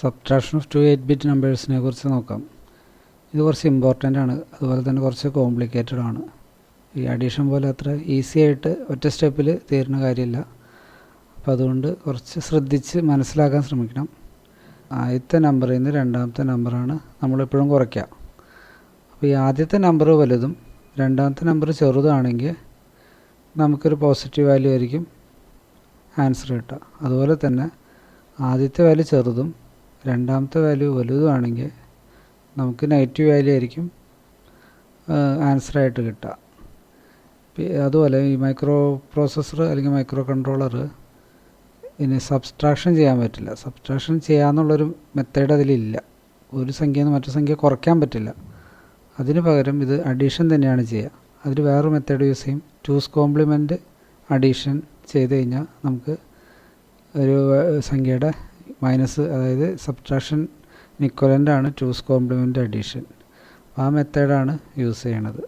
Subtraction of two 8-ബിറ്റ് നമ്പേഴ്സിനെ കുറിച്ച് നോക്കാം. ഇത് കുറച്ച് ഇമ്പോർട്ടൻ്റ് ആണ്, അതുപോലെ തന്നെ കുറച്ച് കോംപ്ലിക്കേറ്റഡ് ആണ്. ഈ അഡീഷൻ പോലെ അത്ര ഈസി ആയിട്ട് ഒറ്റ സ്റ്റെപ്പിൽ തീരുന്ന കാര്യമില്ല. അപ്പോൾ അതുകൊണ്ട് കുറച്ച് ശ്രദ്ധിച്ച് മനസ്സിലാക്കാൻ ശ്രമിക്കണം. ആദ്യത്തെ നമ്പറിൽ നിന്ന് രണ്ടാമത്തെ നമ്പറാണ് നമ്മളെപ്പോഴും കുറയ്ക്കുക. അപ്പോൾ ഈ ആദ്യത്തെ നമ്പർ വലുതും രണ്ടാമത്തെ നമ്പർ ചെറുതാണെങ്കിൽ നമുക്കൊരു പോസിറ്റീവ് വാല്യൂ ആയിരിക്കും ആൻസർ കിട്ടുക. അതുപോലെ തന്നെ ആദ്യത്തെ വാല്യൂ ചെറുതും രണ്ടാമത്തെ വാല്യൂ വലുതുമാണെങ്കിൽ നമുക്ക് നെഗറ്റീവ് വാല്യൂ ആയിരിക്കും ആൻസറായിട്ട് കിട്ടുക. അതുപോലെ ഈ മൈക്രോ പ്രോസസ്സർ അല്ലെങ്കിൽ മൈക്രോ കൺട്രോളർ ഇനി സബ്സ്ട്രാക്ഷൻ ചെയ്യാൻ പറ്റില്ല. സബ്സ്ട്രാക്ഷൻ ചെയ്യാമെന്നുള്ളൊരു മെത്തേഡ് അതിലില്ല. ഒരു സംഖ്യയിൽ നിന്ന് മറ്റു സംഖ്യ കുറയ്ക്കാൻ പറ്റില്ല. അതിന് പകരം ഇത് അഡീഷൻ തന്നെയാണ് ചെയ്യുക. അതിൽ വേറൊരു മെത്തേഡ് യൂസ് ചെയ്യും. ടൂസ് കോംപ്ലിമെൻറ്റ് അഡീഷൻ ചെയ്ത് കഴിഞ്ഞാൽ നമുക്ക് ഒരു സംഖ്യയുടെ മൈനസ്, അതായത് സബ്ട്രാക്ഷൻ ഇക്വലൻ്റ് ആണ് ടൂസ് കോംപ്ലിമെൻറ്റ് അഡീഷൻ. ആ മെത്തേഡാണ് യൂസ് ചെയ്യണത്.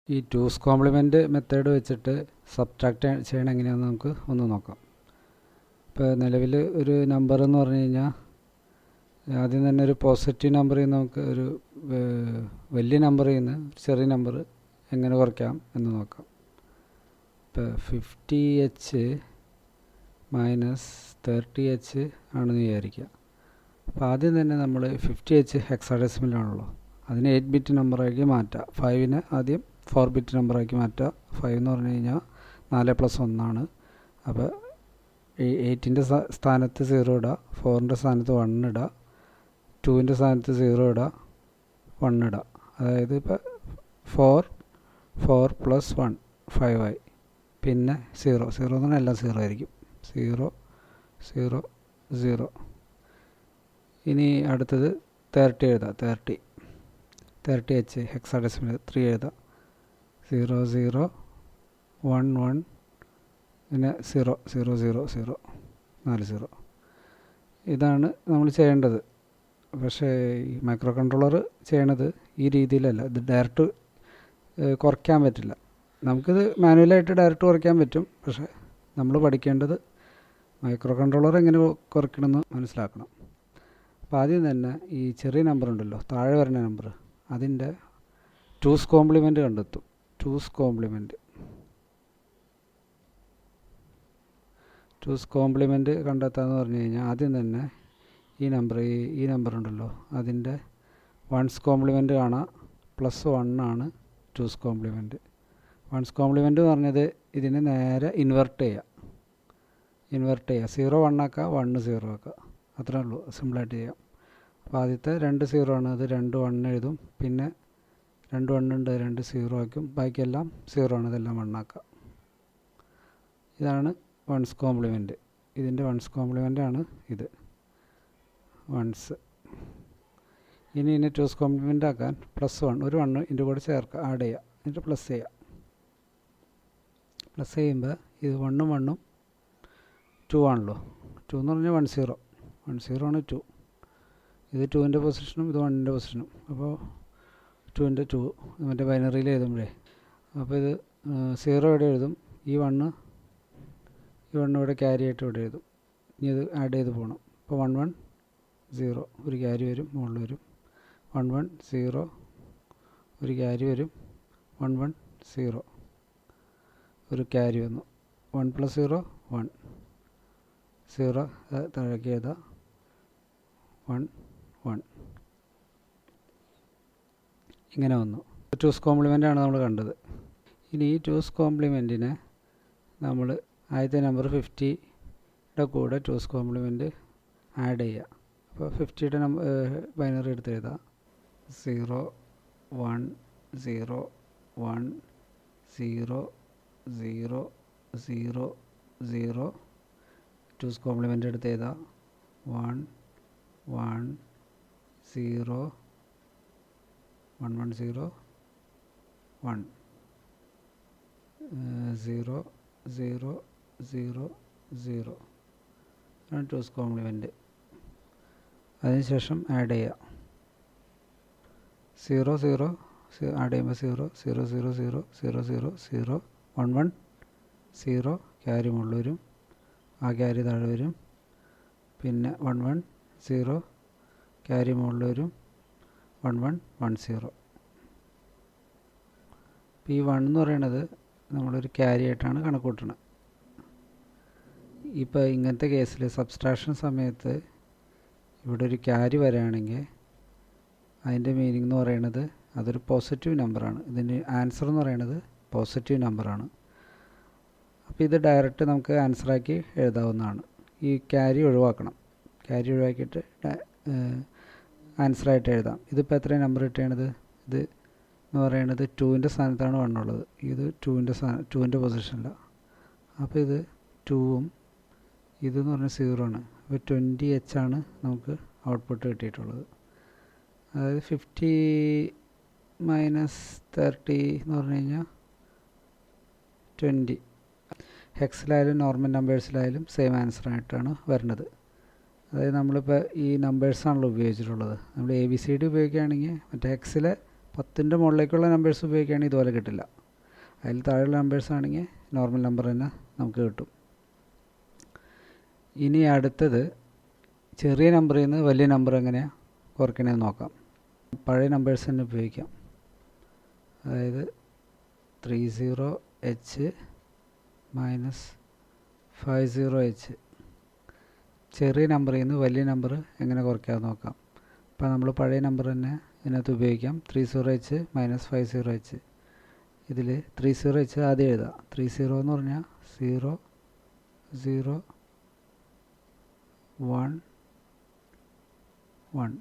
ഈ ടൂസ് കോംപ്ലിമെൻറ്റ് മെത്തേഡ് വെച്ചിട്ട് സബ്ട്രാക്റ്റ് ചെയ്യണം എങ്ങനെയാണെന്ന് നമുക്ക് ഒന്ന് നോക്കാം. ഇപ്പോൾ നിലവിൽ ഒരു നമ്പർ എന്ന് പറഞ്ഞു കഴിഞ്ഞാൽ ആദ്യം തന്നെ ഒരു പോസിറ്റീവ് നമ്പറിൽ നിന്ന് നമുക്ക് ഒരു വലിയ നമ്പറിൽ നിന്ന് ചെറിയ നമ്പർ എങ്ങനെ കുറയ്ക്കാം എന്ന് നോക്കാം. ഇപ്പോൾ 50h മൈനസ് 30h ആണെന്ന് വിചാരിക്കുക. അപ്പോൾ ആദ്യം തന്നെ നമ്മൾ 50h ഹെക്സാഡെസിമലാണല്ലോ, അതിന് 8-ബിറ്റ് നമ്പറാക്കി മാറ്റുക. 5നെ ആദ്യം 4-ബിറ്റ് നമ്പറാക്കി മാറ്റുക. 5 എന്ന് പറഞ്ഞു കഴിഞ്ഞാൽ 4+1 ആണ്. അപ്പോൾ 8ൻ്റെ സ്ഥാനത്ത് 0 ഇടുക, 4ൻ്റെ സ്ഥാനത്ത് 1 ഇടുക, 2ൻ്റെ സ്ഥാനത്ത് 0 ഇടുക, 1 ഇടുക. അതായത് ഇപ്പോൾ 4 + 1 5 ആയി. പിന്നെ 0 എന്ന് പറഞ്ഞാൽ എല്ലാം 0 ആയിരിക്കും. 0 0 0. ഇനി അടുത്തത് 30 എഴുതാം. 30h ഹെക്സാഡെസിമൽ 3 എഴുതാം. 0 0 1 1 പിന്നെ 0 0 0 0 4 0. ഇതാണ് നമ്മൾ ചെയ്യേണ്ടത്. പക്ഷേ ഈ മൈക്രോ കൺട്രോളർ ചെയ്യണത് ഈ രീതിയിലല്ല. ഇത് ഡയറക്റ്റ് കുറയ്ക്കാൻ പറ്റില്ല. നമുക്കിത് മാനുവലായിട്ട് ഡയറക്റ്റ് കുറയ്ക്കാൻ പറ്റും. പക്ഷേ നമ്മൾ പഠിക്കേണ്ടത് മൈക്രോ കൺട്രോളർ എങ്ങനെ കുറയ്ക്കണമെന്ന് മനസ്സിലാക്കണം. അപ്പോൾ ആദ്യം തന്നെ ഈ ചെറിയ നമ്പർ ഉണ്ടല്ലോ, താഴെ വരുന്ന നമ്പർ, അതിൻ്റെ ടൂസ് കോംപ്ലിമെൻറ്റ് കണ്ടെത്തും. ടൂസ് കോംപ്ലിമെൻറ്റ് കണ്ടെത്താമെന്ന് പറഞ്ഞു കഴിഞ്ഞാൽ ആദ്യം തന്നെ ഈ നമ്പർ ഉണ്ടല്ലോ, അതിൻ്റെ വൺസ് കോംപ്ലിമെൻറ്റ് കാണാം. +1 ആണ് ടൂസ് കോംപ്ലിമെൻറ്റ്. വൺസ് കോംപ്ലിമെൻറ്റ് എന്ന് പറഞ്ഞത് ഇതിനെ നേരെ ഇൻവെർട്ട് ചെയ്യുക. 0 1 ആക്കുക, 1 0 ആക്കുക. അത്രേ ഉള്ളൂ, സിമ്പിളായിട്ട് ചെയ്യാം. അപ്പോൾ ആദ്യത്തെ 2 0 ആണ്, അത് 2 1 എഴുതും. പിന്നെ 2 1 ഉണ്ട്, 2 0 ആക്കും. ബാക്കിയെല്ലാം 0 ആണ്, ഇതെല്ലാം 1 ആക്കുക. ഇതാണ് വൺസ് കോംപ്ലിമെൻറ്റ്. ഇതിൻ്റെ വൺസ് കോംപ്ലിമെൻ്റ് ആണ് ഇത്, വൺസ്. ഇനി ഇതിനെ ടൂസ് കോംപ്ലിമെൻ്റ് ആക്കാൻ +1 ഒരു 1 ഇതിൻ്റെ കൂടെ ചേർക്കുക, ആഡ് ചെയ്യുക, എന്നിട്ട് പ്ലസ് ചെയ്യുക. പ്ലസ് ചെയ്യുമ്പോൾ ഇത് 1 ഉം 1 ഉം 2 ആണല്ലോ. 2 എന്ന് പറഞ്ഞാൽ 1 0 ആണ് 2. ഇത് 2ൻ്റെ പൊസിഷനും ഇത് 1ൻ്റെ പൊസിഷനും. അപ്പോൾ 2ൻ്റെ 2 മറ്റേ ബൈനറിയിൽ എഴുതുമ്പോഴേ, അപ്പോൾ ഇത് 0 ഇവിടെ എഴുതും. ഈ 1 ഇവിടെ ക്യാരി ആയിട്ട് ഇവിടെ എഴുതും. ഇനി ഇത് ആഡ് ചെയ്ത് പോകണം. അപ്പോൾ 1 1 0 ഒരു ക്യാരി വരും, മുകളിൽ വരും. 1 1 0 ഒരു ക്യാരി വരും. 1 1 0 ഒരു ക്യാരി വന്നു. 1 + 0 1 0 താഴേക്ക് എഴുതാം. 1 1 ഇങ്ങനെ വന്നു. ടൂസ് കോംപ്ലിമെൻ്റ് ആണ് നമ്മൾ കണ്ടത്. ഇനി ഈ ടൂസ് കോംപ്ലിമെൻറ്റിനെ നമ്മൾ ആദ്യത്തെ നമ്പർ 50യുടെ കൂടെ ടൂസ് കോംപ്ലിമെൻറ്റ് ആഡ് ചെയ്യുക. അപ്പോൾ 50യുടെ ബൈനറി എടുത്ത് എഴുതാം. 0 1 0 1 0 0 0 0. ടൂസ് കോംപ്ലിമെൻ്റ് എടുത്ത് എഴുതാം. 1 1 0 1 1 0 1 0 0 0 0 ആണ് ടൂസ് കോംപ്ലിമെൻറ്റ്. അതിനുശേഷം ആഡ് ചെയ്യുക. 0 0 ആഡ് ചെയ്യുമ്പോൾ 0 0 0 0 0 0 0 1 1 0 ക്യാരി മുകളിൽ വരും. ആ ക്യാരി താഴെ വരും. പിന്നെ 1110 ക്യാരി മുകളിൽ വരും 1110. ഇപ്പോൾ ഈ 1 എന്ന് പറയുന്നത് നമ്മളൊരു ക്യാരി ആയിട്ടാണ് കണക്ക് കൂട്ടുന്നത്. ഇപ്പോൾ ഇങ്ങനത്തെ കേസിൽ സബ്സ്ട്രാക്ഷൻ സമയത്ത് ഇവിടെ ഒരു ക്യാരി വരികയാണെങ്കിൽ അതിൻ്റെ മീനിങ് എന്ന് പറയുന്നത് അതൊരു പോസിറ്റീവ് നമ്പറാണ്. ഇതിൻ്റെ ആൻസർ എന്ന് പറയുന്നത് പോസിറ്റീവ് നമ്പറാണ്. അപ്പോൾ ഇത് ഡയറക്റ്റ് നമുക്ക് ആൻസറാക്കി എഴുതാവുന്നതാണ്. ഈ ക്യാരി ഒഴിവാക്കണം. ക്യാരി ഒഴിവാക്കിയിട്ട് ആൻസറായിട്ട് എഴുതാം. ഇതിപ്പോൾ എത്രയാണ് നമ്പർ കിട്ടുകയാണത്? ഇത് എന്ന് പറയുന്നത് 2ൻ്റെ സ്ഥാനത്താണ് 1 ഉള്ളത്. ഇത് 2ൻ്റെ പൊസിഷനിലാണ്. അപ്പോൾ ഇത് 2ഉം ഇതെന്ന് പറഞ്ഞാൽ 0 ആണ്. അപ്പോൾ 20H ആണ് നമുക്ക് ഔട്ട്പുട്ട് കിട്ടിയിട്ടുള്ളത്. അതായത് 50 മൈനസ് 30 എന്ന് പറഞ്ഞു കഴിഞ്ഞാൽ 20. ഹെക്സിലായാലും നോർമൽ നമ്പേഴ്സിലായാലും സെയിം ആൻസറായിട്ടാണ് വരുന്നത്. അതായത് നമ്മളിപ്പോൾ ഈ നമ്പേഴ്സാണല്ലോ ഉപയോഗിച്ചിട്ടുള്ളത്. നമ്മൾ ABCD ഉപയോഗിക്കുകയാണെങ്കിൽ മറ്റേ ഹെക്സിലെ 10ൻ്റെ മുകളിലേക്കുള്ള നമ്പേഴ്സ് ഉപയോഗിക്കുകയാണെങ്കിൽ ഇതുപോലെ കിട്ടില്ല. അതിൽ താഴെയുള്ള നമ്പേഴ്സ് ആണെങ്കിൽ നോർമൽ നമ്പർ തന്നെ നമുക്ക് കിട്ടും. ഇനി അടുത്തത് ചെറിയ നമ്പറിൽ നിന്ന് വലിയ നമ്പർ എങ്ങനെയാണ് കുറയ്ക്കണമെന്ന് നോക്കാം. പഴയ നമ്പേഴ്സ് തന്നെ ഉപയോഗിക്കാം. അതായത് 30H മൈനസ് 50H. ചെറിയ നമ്പറിൽ നിന്ന് വലിയ നമ്പർ എങ്ങനെ കുറയ്ക്കാമെന്ന് നോക്കാം. അപ്പോൾ നമ്മൾ പഴയ നമ്പർ തന്നെ ഇതിനകത്ത് ഉപയോഗിക്കാം. 30H minus 50H. ഇതിൽ 30H ആദ്യം എഴുതാം. 30 എന്ന് പറഞ്ഞാൽ 0 0 1 1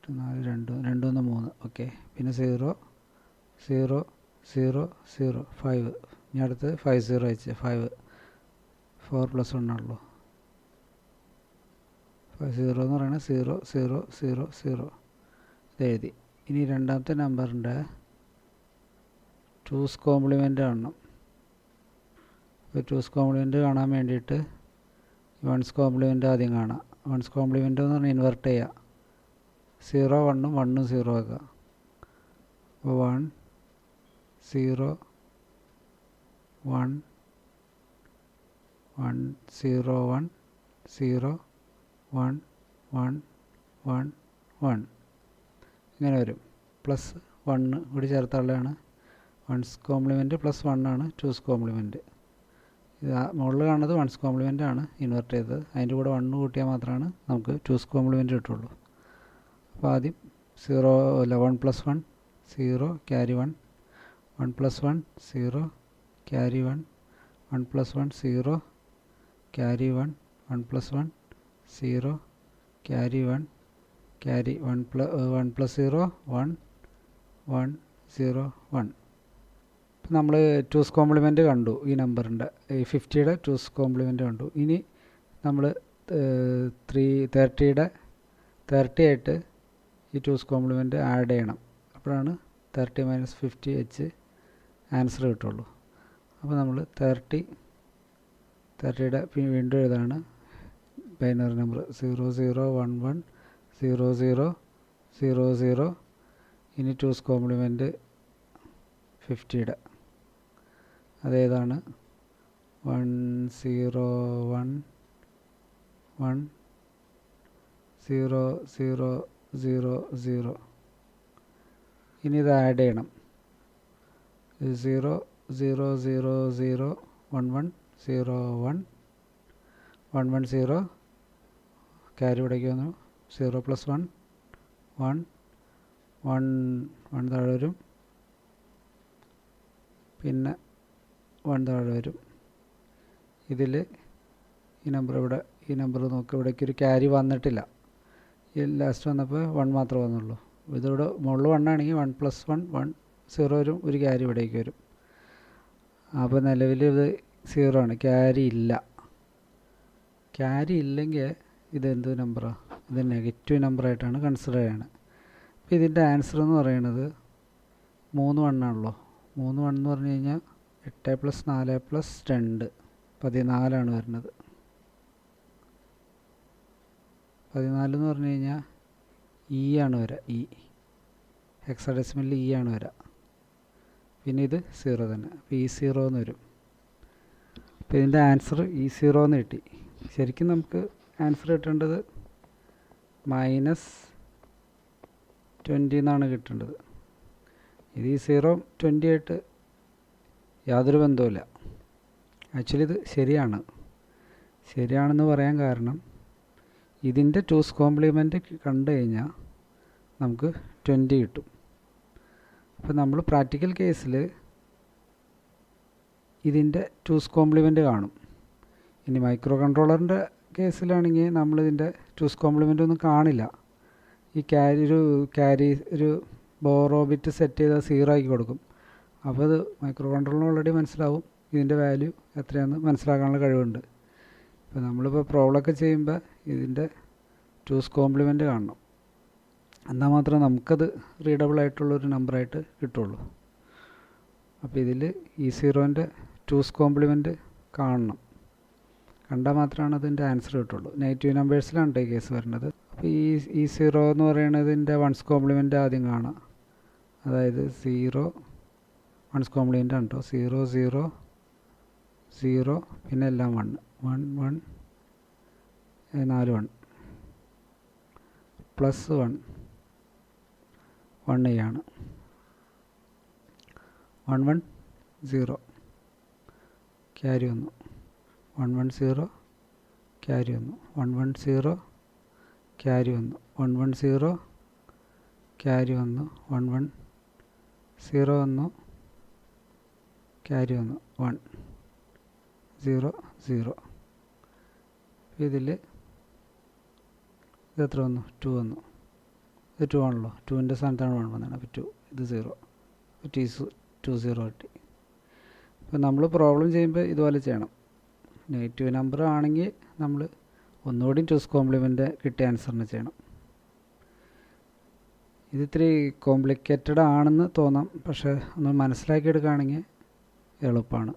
4 2 1 3. ഓക്കെ. പിന്നെ 0 0 0 0 5. ഇനി അടുത്ത് 50H 5 4 + 1 ആണല്ലോ. 0 എന്ന് പറയുന്നത് 0 0 0 0 ഇത് എഴുതി. ഇനി രണ്ടാമത്തെ നമ്പറിൻ്റെ 2's കോംപ്ലിമെൻ്റ് കാണണം. അപ്പോൾ 2's കോംപ്ലിമെൻ്റ് കാണാൻ വേണ്ടിയിട്ട് 1's കോംപ്ലിമെൻ്റ് ആദ്യം കാണാം. 1's കോംപ്ലിമെൻ്റ് എന്ന് പറഞ്ഞാൽ ഇൻവെർട്ട് ചെയ്യുക. 0 1 1 0 ആക്കുക. അപ്പോൾ 1 0 1 1 0 1 0 1 1 1 1 ഇങ്ങനെ വരും. പ്ലസ് 1 കൂടി ചേർത്തുള്ളതാണ് 1's കോംപ്ലിമെൻറ്റ് പ്ലസ് 1 ആണ് 2's കോംപ്ലിമെൻറ്റ്. ഇത് മുകളിൽ കാണുന്നത് 1's കോംപ്ലിമെൻ്റ് ആണ് ഇൻവെർട്ട് ചെയ്തത്. അതിൻ്റെ കൂടെ 1 കൂട്ടിയാൽ മാത്രമാണ് നമുക്ക് 2's കോംപ്ലിമെൻറ്റ് കിട്ടുള്ളൂ. അപ്പോൾ ആദ്യം 0 അല്ല 1 + 1 0 carry 1 1 + 1 0 carry 1 1 + 1 0 carry 1 1 + 1 0 carry 1 carry 1 + 0 1 1 0 1. ഇപ്പം നമ്മൾ 2's കോംപ്ലിമെൻ്റ് കണ്ടു. ഈ നമ്പറിൻ്റെ ഈ 50യുടെ 2's കോംപ്ലിമെൻ്റ് കണ്ടു. ഇനി നമ്മൾ 30 ആയിട്ട് ഈ 2's കോംപ്ലിമെൻ്റ് ആഡ് ചെയ്യണം. അപ്പോഴാണ് 30 - 50H ആൻസർ കിട്ടുള്ളൂ. അപ്പോൾ നമ്മൾ 30യുടെ വീണ്ടും എഴുതാണ് ബൈനറി നമ്പർ 0 0 1 1 0 0 0 0. ഇനി 2's കോംപ്ലിമെൻ്റ് 50യുടെ അതേതാണ് 1 0 1 1 0 0 0 0. ഇനി ഇത് ആഡ് ചെയ്യണം. 0 0 0 0 1 1 0 1 1 1 0 ക്യാരി ഇവിടേക്ക് വന്നു. 0 + 1 1 1 1 താഴെ വരും. പിന്നെ 1 താഴെ വരും. ഇതിൽ ഈ നമ്പർ നോക്കുക. ഇവിടേക്ക് ഒരു ക്യാരി വന്നിട്ടില്ല. ഈ ലാസ്റ്റ് വന്നപ്പോൾ 1 മാത്രമേ വന്നുള്ളൂ. ഇതിവിടെ മുകളിൽ 1 ആണെങ്കിൽ 1 + 1 1 0 വരും. ഒരു ക്യാരി ഇവിടേക്ക് വരും. അപ്പോൾ നിലവിൽ ഇത് 0 ആണ്. ക്യാരി ഇല്ല. ക്യാരി ഇല്ലെങ്കിൽ ഇതെന്ത് നമ്പറാണ്? ഇത് നെഗറ്റീവ് നമ്പറായിട്ടാണ് കൺസിഡർ ചെയ്യണത്. അപ്പോൾ ഇതിൻ്റെ ആൻസർ എന്ന് പറയുന്നത് 3 1 ആണല്ലോ. 3 1 എന്ന് പറഞ്ഞു കഴിഞ്ഞാൽ 8 + 4 + 2 14 വരുന്നത്. 14 എന്ന് പറഞ്ഞു കഴിഞ്ഞാൽ ഇ ആണ് വരിക. ഹെക്സാഡെസിമലിൽ ഇ ആണ് വരിക. പിന്നെ ഇത് 0 തന്നെ. അപ്പോൾ E0 എന്ന് വരും. അപ്പോൾ ഇതിൻ്റെ ആൻസർ E0 എന്ന് കിട്ടി. ശരിക്കും നമുക്ക് ആൻസർ കിട്ടേണ്ടത് -20 എന്നാണ് കിട്ടേണ്ടത്. ഇത് ഈ 0-20 ആയിട്ട് യാതൊരു ബന്ധവുമില്ല. ആക്ച്വലി ഇത് ശരിയാണെന്ന് പറയാൻ കാരണം ഇതിൻ്റെ 2's കോംപ്ലിമെൻറ്റ് കണ്ടു കഴിഞ്ഞാൽ നമുക്ക് 20 കിട്ടും. അപ്പോൾ നമ്മൾ പ്രാക്ടിക്കൽ കേസിൽ ഇതിൻ്റെ 2's കോംപ്ലിമെൻറ്റ് കാണും. ഇനി മൈക്രോ കൺട്രോളറിൻ്റെ കേസിലാണെങ്കിൽ നമ്മളിതിൻ്റെ 2's കോംപ്ലിമെൻ്റ് ഒന്നും കാണില്ല. ഈ ഒരു ബോറോ ബിറ്റ് സെറ്റ് ചെയ്താൽ 0 ആക്കി കൊടുക്കും. അപ്പോൾ അത് മൈക്രോ കൺട്രോളറിന് ഓൾറെഡി മനസ്സിലാവും ഇതിൻ്റെ വാല്യൂ എത്രയാണെന്ന് മനസ്സിലാക്കാനുള്ള കഴിവുണ്ട്. ഇപ്പോൾ നമ്മളിപ്പോൾ പ്രോബ്ലമൊക്കെ ചെയ്യുമ്പോൾ ഇതിൻ്റെ 2's കോംപ്ലിമെൻ്റ് കാണണം. എന്നാൽ മാത്രമേ നമുക്കത് റീഡബിൾ ആയിട്ടുള്ളൊരു നമ്പറായിട്ട് കിട്ടുള്ളൂ. അപ്പോൾ ഇതിൽ ഈ 0ൻ്റെ 2's കോംപ്ലിമെൻറ്റ് കാണണം. കണ്ടാൽ മാത്രമാണ് അതിൻ്റെ ആൻസർ കിട്ടുള്ളൂ. നെഗറ്റീവ് നമ്പേഴ്സിലാണ് ഈ കേസ് വരുന്നത്. അപ്പോൾ ഈ 0 എന്ന് പറയുന്നതിൻ്റെ 1's കോംപ്ലിമെൻറ്റ് ആദ്യം കാണാം. അതായത് 0 1's കോംപ്ലിമെൻ്റ് ആണ് കേട്ടോ. 0 0 0 പിന്നെ എല്ലാം 1 1 1 4 1 പ്ലസ് 1 1 ആണ്. 1 1 0 ക്യാരി വന്നു. 1 1 0 ക്യാരി വന്നു. 1 1 0 ക്യാരി വന്നു. 1 1 0 ക്യാരി വന്നു. 1 1 0 വന്നു ക്യാരി വന്നു. 1 0 0. ഇതിൽ ഇതെത്ര വന്നു? 2 വന്നു. ഇത് 2 ആണല്ലോ. 2ൻ്റെ സ്ഥാനത്താണ് 1 വന്നത്. അപ്പോൾ 2 ഇത് 0 2 0 കിട്ടി. അപ്പോൾ നമ്മൾ പ്രോബ്ലം ചെയ്യുമ്പോൾ ഇതുപോലെ ചെയ്യണം. നെഗറ്റീവ് നമ്പർ ആണെങ്കിൽ നമ്മൾ ഒന്നുകൂടി 2's കോംപ്ലിമെൻ്റ് കിട്ടിയ ആൻസറിന് ചെയ്യണം. ഇത് ഇത്തിരി കോംപ്ലിക്കേറ്റഡ് ആണെന്ന് തോന്നാം, പക്ഷേ ഒന്ന് മനസ്സിലാക്കിയെടുക്കുകയാണെങ്കിൽ എളുപ്പമാണ്.